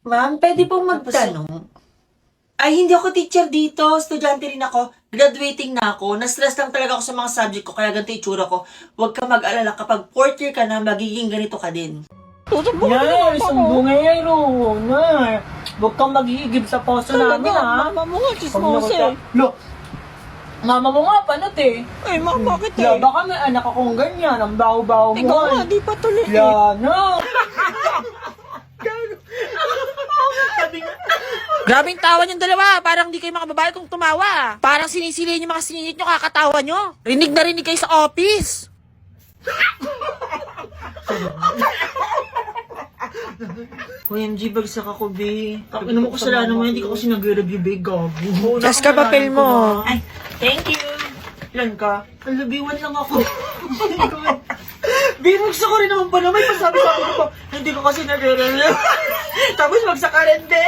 Ma'am, pwede pong magtanong. Ay, hindi ako teacher dito. Estudyante rin ako. Graduating na ako. Na-stress lang talaga ako sa mga subject ko, kaya ganito itsura ko. Huwag ka mag-alala. Kapag fourth year ka na, magiging ganito ka din. Yan, sumbungero na. Huwag kang mag-iigib sa poso namin, ha? Mama mo nga, chismose eh. Lo, mama mo nga, panot eh. Ay, ma, bakit eh? La, baka may anak akong ganyan, ang baho-baho mo. Ikaw nga, di pa tuloy eh. Yana. Grabing tawa niyong dalawa. Parang di kayo makababae kung tumawa. Parang sinisilihin yung mga siningit nyo, kakatawa nyo. Rinig na rinig kayo sa office. OMG, bagsak ako, be. Ano mo kasalanan mo, hindi ka kasi nag-review, be. Gago. Tas ka papel mo. Ay, thank you. Ilan ka? Alabiwan lang ako. Be, bagsak ko rin naman pala. May pasabi-sabi ko pa. Hindi ko kasi nag-review. Tapos bagsak ka rin, be.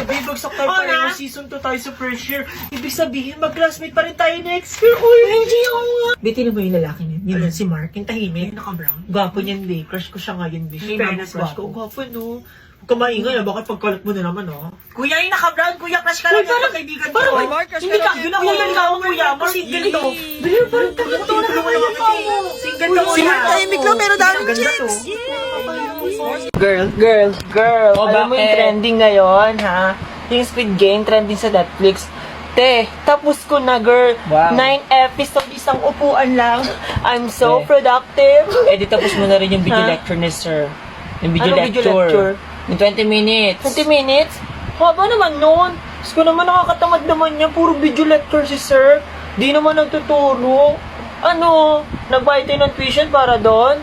Be, bagsak tayo pa rin. Season 2 tayo sa first year. Ibig sabihin, mag-classmate pa rin tayo next year. OMG, ako nga. Be, tinan mo yung lalaki niya. Yun si Mark, yung tahimik. Naka-brown. Gwapo niyan, be. Crush ko siya ngayon, be. Fairness, crush ko. Gwapo, no? Huwag ka maingay, bakit pagkalat mo na naman, oh? Kuya, yung naka-brown, kuya, crush ka lang yung kaibigan ko. Ay, Mark, crush Hindi ka ka, lang. kuya, yung ikaw, kuya, mo, single to. Bili, parang tagal-to na naman yung single to, Si kuya. Mark tahimik lang, meron daming Ganda to. chicks. Girl. Oh, Alam mo yung bakit? trending ngayon, ha? Yung Squid Game, trending sa Netflix. Te, tapos ko na, girl. Wow. 9 episode, isang upuan lang. I'm so Te. productive. Di tapos mo na rin yung video Ha? lecture ni sir. Yung Anong video lecture? In 20 minutes. 20 minutes? Haba naman nun. Diyos ko naman, nakakatamad naman niya. Puro video lecture si sir. Di naman nagtuturo. Ano? Nagbayad tayo ng tuition para doon?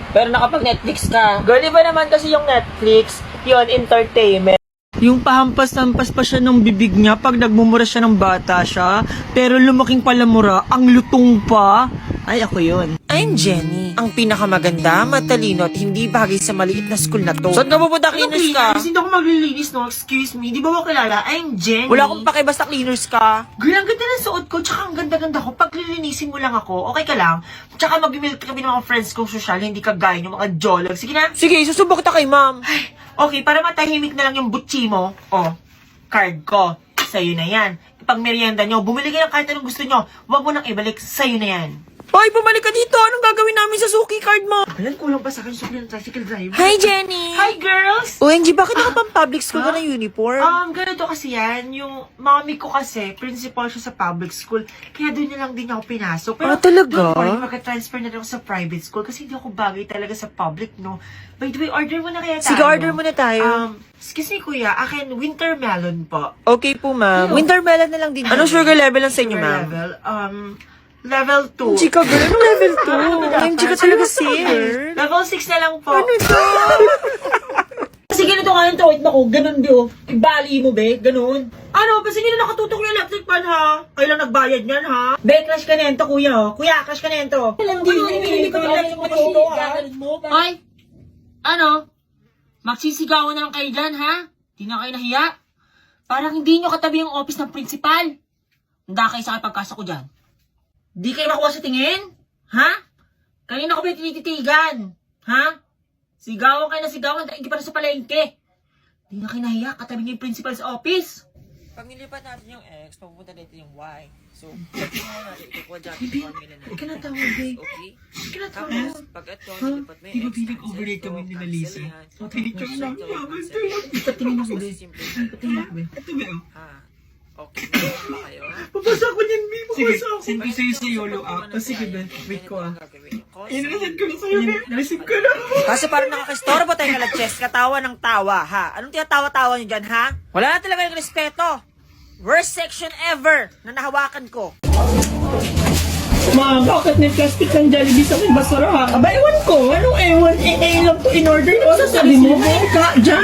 Pero nakapag-Netflix ka. Girl, iba naman kasi yung Netflix. Yun, entertainment. Yung pahampas-hampas pa siya ng bibig niya pag nagmumura siya ng bata siya. Pero lumaking palamura, ang lutong pa. Ay, ako yun. I'm Jenny, ang pinakamaganda, matalino at hindi bagay sa maliit na school na to. Saan ka pupunta, cleaners ka? cleaners? Hindi ako maglilinis, no? Excuse me. Di ba mo kilala? I'm Jenny. Wala akong pake, basta cleaners ka. Girl, ang ganda ng suot ko, tsaka ang ganda-ganda ko. Pag lilinisin mo lang ako, okay ka lang. Tsaka mag-milk kami ng mga friends kong social, hindi ka gaya yung mga jolag. Sige na. Sige, susubok kita kay ma'am. Okay, para matahimik na lang yung butchi mo, card ko. Sa'yo na yan. Pag merienda nyo, bumili kayo ng kahit anong gusto nyo. Huwag mo nang ibalik, sa'yo na yan. Hoy, bumalik ka dito. Anong gagawin namin sa suki card mo? Alam, kulang pa sa akin yung ng tricycle driver. Hi, Jenny. Hi, girls! OMG, bakit naka pang public school ka ng uniform? Ganito kasi yan. Yung mami ko kasi, principal siya sa public school. Kaya doon na lang din ako pinasok. Pero talaga? don't worry, magka-transfer na rin ako sa private school kasi hindi ako bagay talaga sa public, no? By the way, order mo na kaya tayo. Sige, order muna tayo. Excuse me, kuya. Akin, winter melon po. Okay po, ma'am. Winter melon na lang din. Anong sugar level lang sa inyo, ma'am? Level, level 2. Chika, girl. Anong level 2? Ang chika talaga, sir. Level 6 na lang po. Ano ito? Kasi ganito nga yung tawid na ko, ganun di oh. Ibali mo be, ganun. Ano, kasi ganun nakatutok yung electric fan ha? Kailan nagbayad niyan ha? Be, crash ka nento kuya oh. Kuya, crash ka nento. Hindi ko electric matuto ha? Ay, ano? Magsisigawan na lang kayo dyan ha? Di na kayo nahiya? Parang hindi nyo katabi yung office ng principal. Handa kayo sa pagkasa ko dyan. Di kayo nakuha sa tingin? Ha? Kanina ko ba tinititigan? Ha? Sigawan kayo na sigawan, hindi pa na sa palengke. Di na kayo nahiya, katabi niyo yung principal sa office. Pag nilipat natin yung X, papupunta dito yung Y. So, sabihin mo natin, ikukuha dyan yung formula natin. Ika na tawag, babe. Okay? Ika na tawag. Tapos, pag ito, nilipat mo yung Di ba X, pinag-overrate cancel kami to, ni cancel Melissa? yan. Papinicture lang. Cancel, Ipatingin ako, babe. Simple. Ipatingin ako, babe. Ito, babe. Ha? Okay. Pa kayo? Papasa ko niyan, babe. Papasa ako. Send ko sa'yo sa YOLO app. Sige, babe. Wait ko ah. Inasend ko na sa'yo, babe. Naisip ko na. Kasi parang nakakistorbo tayo kala Chess, katawa ng tawa, ha? Anong tinatawa-tawa nyo dyan, ha? Wala na talaga yung respeto. Worst section ever na nahawakan ko. Ma, bakit may plastic ng Jollibee sa may basura? Aba, ewan ko. Anong ewan? Lang to in-order. Ano sabi mo? Ka, dyan?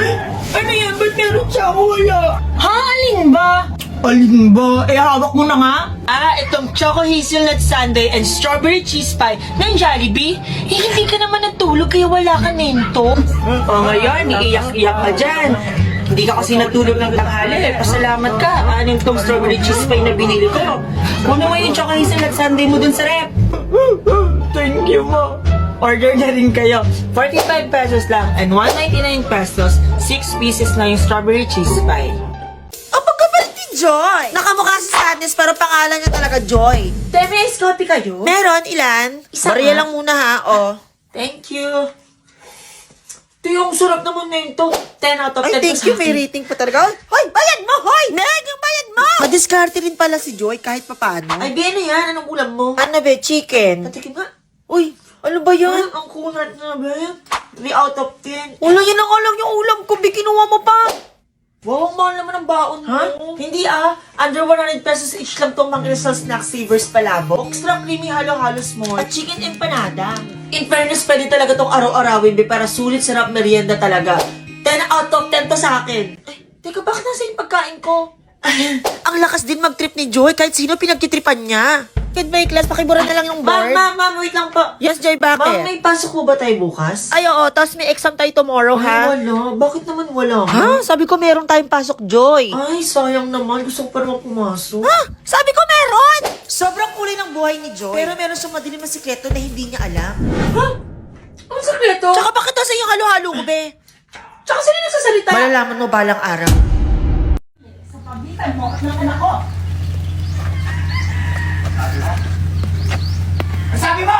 Ano yan? Ba't meron siya? Wala. Ha? Alin ba? Alin ba? Eh, hawak mo na nga. Itong Choco Hazelnut Sundae and Strawberry Cheese Pie ng Jollibee. Eh, hindi ka naman natulog kaya wala ka nento. Ngayon, iiyak-iyak ka dyan. Hindi ka kasi natulog ng tanghali. Pasalamat ka. Anong tong strawberry cheese pie na binili ko? Kuno mo yung Choco Hazelnut Sundae mo dun sa rep. Thank you, mo. Order na rin kayo. 45 pesos lang and 199 pesos 6 pieces na yung strawberry cheese pie. Ang pagkapalit ni Joy! Nakamukha si Sadness pero pangalan niya talaga Joy. Te, may ice coffee kayo? Meron, ilan? Isa Maria nga. lang muna ha, oh. Thank you. Ito yung sarap naman na yun to. 10 out of 10 Ay, thank to you. sa May akin. rating pa talaga. Hoy, bayad mo! Hoy! Meg, yung bayad mo! Madiskarte rin pala si Joy kahit papaano. Ay, Bea na yan. Anong ulam mo? Ano be, chicken? Patikin nga. Uy, ano ba yan? Ang kunat na, Bea. 3 out of 10. Wala yan ang alam yung ulam ko. Kinuha mo pa. Wow, ang mahal naman ang baon mo. Hindi Under 100 pesos each lang tong mga Rizal Snack Savers Palabok. Extra creamy halo-halo small. At chicken empanada. In fairness, pwede talaga tong araw-arawin, be, para sulit sarap merienda talaga. 10 out of 10 to sa akin. Ay, teka, bakit nasa yung pagkain ko? Ang lakas din mag-trip ni Joy kahit sino pinagtitripan niya. Kahit may class, pakibura na lang yung board. Ma'am, wait lang po. Yes, Joy, Ma'am, bakit? may pasok mo ba tayo bukas? Ay, oo. Tapos may exam tayo tomorrow, ha? Ay, wala. Bakit naman wala? Ha? Sabi ko meron tayong pasok, Joy. Ay, sayang naman. Gusto ko pa naman pumasok. Ha? Sabi ko meron! Sobrang kulay ng buhay ni Joy. Pero meron siyang madilim na sikreto na hindi niya alam. Ha? Ang sakreto? Tsaka bakit nasa yung halo-halo ko, be? Tsaka sino nagsasalita? Malalaman mo balang araw. Sabi mo!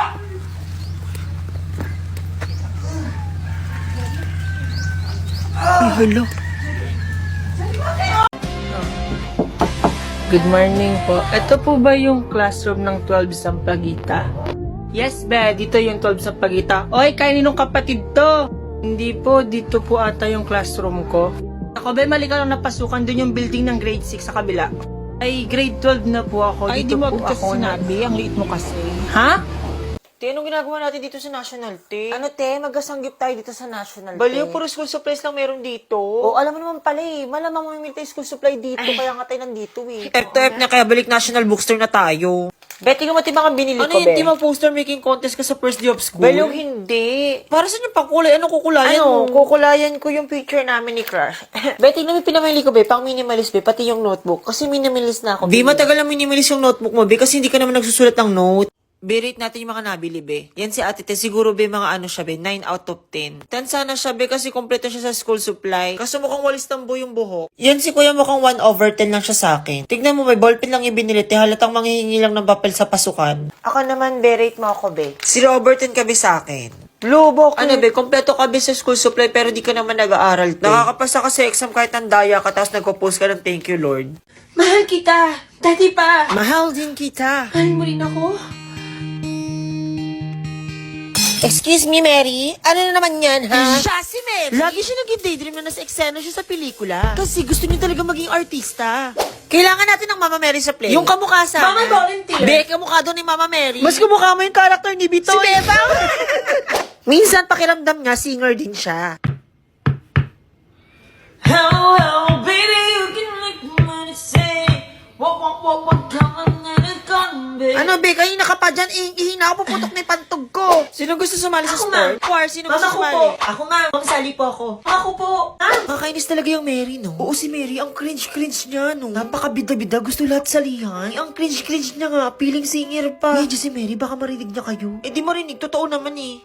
Good morning po. Ito po ba yung classroom ng 12 Sampaguita? Yes, be. Dito yung 12 sa Pagita. Oy, kaninong kapatid to? Hindi po. Dito po ata yung classroom ko. Ako, be, mali ka lang napasukan. Doon yung building ng grade 6 sa kabila. Ay, grade 12 na po ako. Ay, Dito di mo po kasi ako sinabi. Ang liit mo kasi. Ha? Te, anong ginagawa natin dito sa National, te? Ano, te? Magkasanggip tayo dito sa National, Baliw, te. puro school supplies lang meron dito. Oo, alam mo naman pala eh. Malamang mamimili tayo school supply dito, kaya nga tayo nandito eh. F na kaya balik National Bookstore na tayo. Betty, nga matibang ang binili Ano ko, yun, be? di ba poster making contest ka sa first day of school? Baliw, hindi. Para saan yung pangkulay? Anong kukulayan Ano? mo? Kukulayan ko yung picture namin ni Crush. Betty, na may pinamili ko, be. Pang minimalist, be. Pati yung notebook. Kasi minimalist na ako. Be, matagal na minimalist yung notebook mo, be. Kasi hindi ka naman nagsusulat ng note. Be-rate natin yung mga nabili, be. Yan si Ate Te, siguro, be, mga ano siya, be, 9 out of 10. 10 sana siya, be, kasi kompleto siya sa school supply. Kaso mukhang walis tambo yung buhok. Yan si Kuya mukhang 1 over 10 lang siya sa akin. Tignan mo, may ballpen lang yung binili, te. Halatang manghihingi lang ng papel sa pasukan. Ako naman, be-rate mo ako, be. Si Robert ka, be, sa akin. Lubok. Ano, be, kompleto ka, be, sa school supply, pero di ka naman nag-aaral, te. Nakakapasa ka sa exam kahit ang daya ka, tapos nagpo-post ka ng thank you, Lord. Mahal kita. Dati pa. Mahal din kita. Mahal mo rin ako. Excuse me, Mary? Ano na naman yan, ha? Siya si Mary. Lagi siya nag-daydream na nasa eksena siya sa pelikula. Kasi gusto niya talaga maging artista. Kailangan natin ng Mama Mary sa play. Yung kamukha sa... Mama volunteer. Be, kamukha doon ni Mama Mary. Mas kumukha mo yung character ni Bitoy. Si Bebang! Minsan, pakiramdam niya, singer din siya. How, baby, you can make money say, what, come on, and it's gone, baby. Ano, Be? Kanina ka pa dyan, ihina ako, puputok na yung pantog ko. Sino gusto sumali sa Ako, sport? ma'am. Choir, sino Mama gusto ko sumali? po. Ako nga. Magsali po ako. Ako po. Nakakainis talaga yung Mary, no? Oo, si Mary, ang cringe-cringe niya, no? Napakabida-bida, gusto lahat salihan. Ang cringe-cringe niya nga, feeling singer pa. Medyo si Mary, baka marinig niya kayo. Eh, di marinig, totoo naman eh.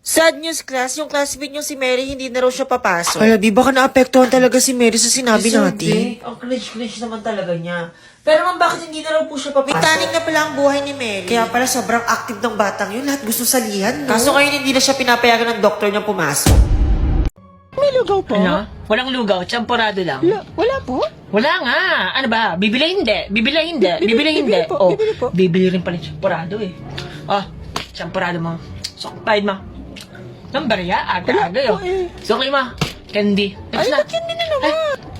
Sad news, class. Yung classmate niyo si Mary, hindi na raw siya papasok. Hala, baka naapektuhan talaga si Mary sa sinabi natin. Ang cringe naman talaga niya. Pero ma'am, bakit hindi na raw po siya May papasok? taning na pala ang buhay ni Mary. Kaya pala sobrang active ng batang yun. Lahat gusto salihan, no? Kaso ngayon hindi na siya pinapayagan ng doktor niyang pumasok. May lugaw po? Ano? Walang lugaw. Tsamporado lang. Wala po? Wala nga. Ano ba? Bibili hindi. Bibili hindi. Bibili hindi. bibili po, Oh, bibili po. bibili rin pala yung tsamporado eh. Oh, tsamporado mo. Sokpahid mo. Nang barya, aga-aga Wala yun. po eh. Sukay mo. Candy. Ay, ba't candy na naman?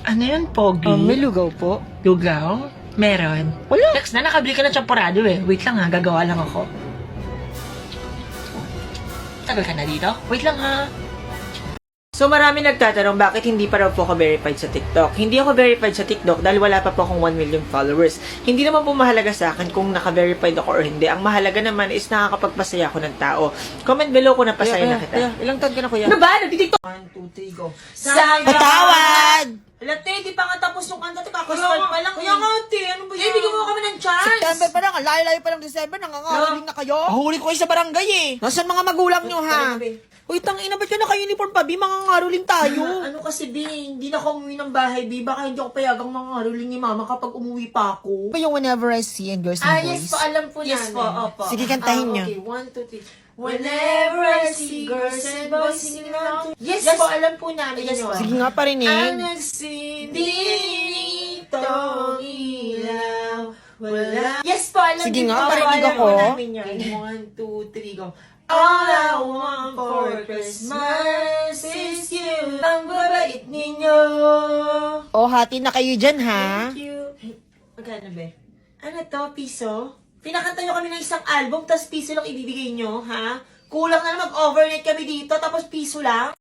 Ano yun, Pogi? May lugaw po. Lugaw? Meron. Wala. Text na, nakabili ka ng tsamporado eh. Wait lang ha, gagawa lang ako. Tagal ka na dito? Wait lang ha. So marami nagtatanong bakit hindi pa raw po ako verified sa TikTok. Hindi ako verified sa TikTok dahil wala pa po akong 1 million followers. Hindi naman po mahalaga sa akin kung naka-verified ako or hindi. Ang mahalaga naman is nakakapagpasaya ako ng tao. Comment below kung napasaya na kita. Ilang taon ka na, kuya? Ano ba? Nagtitiktok. 1, 2, 3, go. Patawad! Latte, di pa nga tapos yung kanta. Kakastart pa lang. Kuya nga, ate. Ano ba yan? Ibigyan mo kami ng chance. September pa lang, lang, ang layo-layo pa ng December, nangangaroling na kayo. Mahuli ko kayo sa barangay eh. Nasaan mga magulang nyo ha? Uy, tangina, ba't ka naka-uniform pa, Bi? Mangangaroling tayo. Ano kasi, Bi, hindi na ako umuwi ng bahay, Bi. Baka hindi ako payagang mangaroling ni Mama kapag umuwi pa ako. Ba yung Whenever I See and Girls and Boys? Yes po, alam po Yes namin. po, opo. Sige, kantahin nyo. Okay, 1, 2, 3. Whenever I see girls and boys singing along. Yes po, alam po namin yun. Sige nga, parinig. Ang nagsinitong ilaw. Wala. Yes po, alam Sige din nga, po. parinig Alam ako. po namin yun. 1, 2, 3, go. All I want for Christmas is you. Ang babait ninyo. O, hati na kayo dyan, ha? Thank you. Hey, magkano ba? Ano to, piso? Pinakanta nyo kami ng isang album, tapos piso lang ibibigay nyo, ha? Kulang na mag-overnight kami dito, tapos piso lang?